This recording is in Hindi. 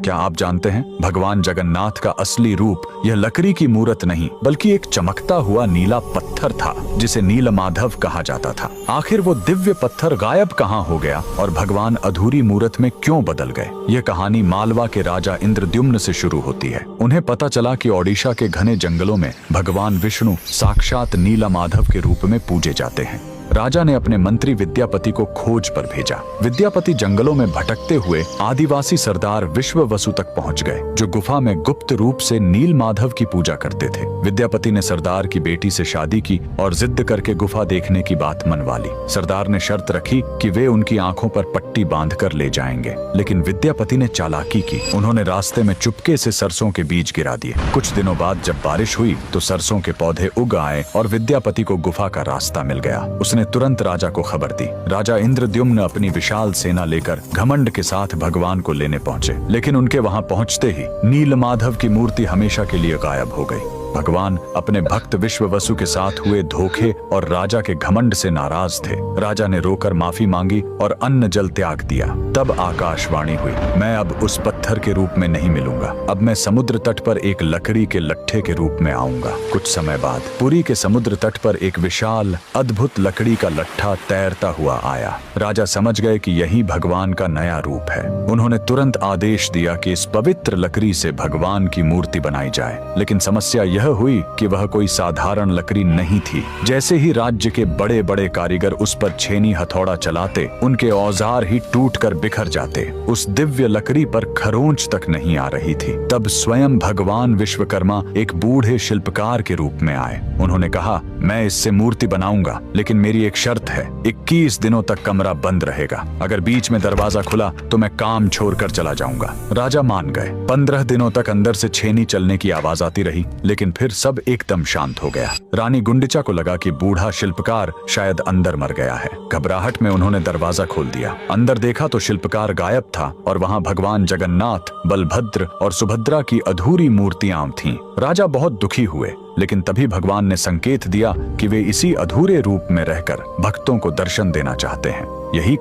क्या आप जानते हैं भगवान जगन्नाथ का असली रूप यह लकड़ी की मूरत नहीं बल्कि एक चमकता हुआ नीला पत्थर था जिसे नीलमाधव कहा जाता था। आखिर वो दिव्य पत्थर गायब कहाँ हो गया और भगवान अधूरी मूरत में क्यों बदल गए? यह कहानी मालवा के राजा इंद्रद्युम्न से शुरू होती है। उन्हें पता चला कि ओडिशा के घने जंगलों में भगवान विष्णु साक्षात नीलमाधव के रूप में पूजे जाते हैं। राजा ने अपने मंत्री विद्यापति को खोज पर भेजा। विद्यापति जंगलों में भटकते हुए आदिवासी सरदार विश्ववसु तक पहुंच गए, जो गुफा में गुप्त रूप से नीलमाधव की पूजा करते थे। विद्यापति ने सरदार की बेटी से शादी की और जिद करके गुफा देखने की बात मनवा ली। सरदार ने शर्त रखी कि वे उनकी आंखों पर पट्टी बांधकर ले जाएंगे, लेकिन विद्यापति ने चालाकी की। उन्होंने रास्ते में चुपके से सरसों के बीज गिरा दिए। कुछ दिनों बाद जब बारिश हुई तो सरसों के पौधे उग आए और विद्यापति को गुफा का रास्ता मिल गया। उसने तुरंत राजा को खबर दी। राजा इंद्रद्युम्न अपनी विशाल सेना लेकर घमंड के साथ भगवान को लेने पहुंचे, लेकिन उनके वहां पहुंचते ही नीलमाधव की मूर्ति हमेशा के लिए गायब हो गई। भगवान अपने भक्त विश्ववसु के साथ हुए धोखे और राजा के घमंड से नाराज थे। राजा ने रोकर माफी मांगी और अन्न जल त्याग दिया। तब आकाशवाणी हुई, मैं अब उस पत्थर के रूप में नहीं मिलूंगा, अब मैं समुद्र तट पर एक लकड़ी के लट्ठे के रूप में आऊंगा। कुछ समय बाद पुरी के समुद्र तट पर एक विशाल अद्भुत लकड़ी का लट्ठा तैरता हुआ आया। राजा समझ गए कि यही भगवान का नया रूप है। उन्होंने तुरंत आदेश दिया कि इस पवित्र लकड़ी से भगवान की मूर्ति बनाई जाए, लेकिन समस्या यह हुई कि वह कोई साधारण लकड़ी नहीं थी। जैसे ही राज्य के बड़े बड़े कारीगर उस पर छेनी हथौड़ा चलाते, उनके औजार ही टूटकर बिखर जाते। उस दिव्य लकड़ी पर खरोंच तक नहीं आ रही थी। तब स्वयं भगवान विश्वकर्मा एक बूढ़े शिल्पकार के रूप में आए। उन्होंने कहा, मैं इससे मूर्ति बनाऊंगा, लेकिन मेरी एक शर्त है, 21 दिनों तक कमरा बंद रहेगा। अगर बीच में दरवाजा खुला तो मैं काम छोड़कर चला जाऊंगा। राजा मान गए। 15 दिनों तक अंदर से छेनी चलने की आवाज आती रही, लेकिन फिर सब एकदम शांत हो गया। रानी गुंडिचा को लगा कि बूढ़ा शिल्पकार शायद अंदर मर गया है। घबराहट में उन्होंने दरवाजा खोल दिया। अंदर देखा तो शिल्पकार गायब था और वहां भगवान जगन्नाथ, बलभद्र और सुभद्रा की अधूरी मूर्तियां थीं। राजा बहुत दुखी हुए, लेकिन तभी भगवान ने संकेत दिया कि वे इसी अधूरे रूप में रहकर भक्तों को दर्शन देना चाहते हैं। यही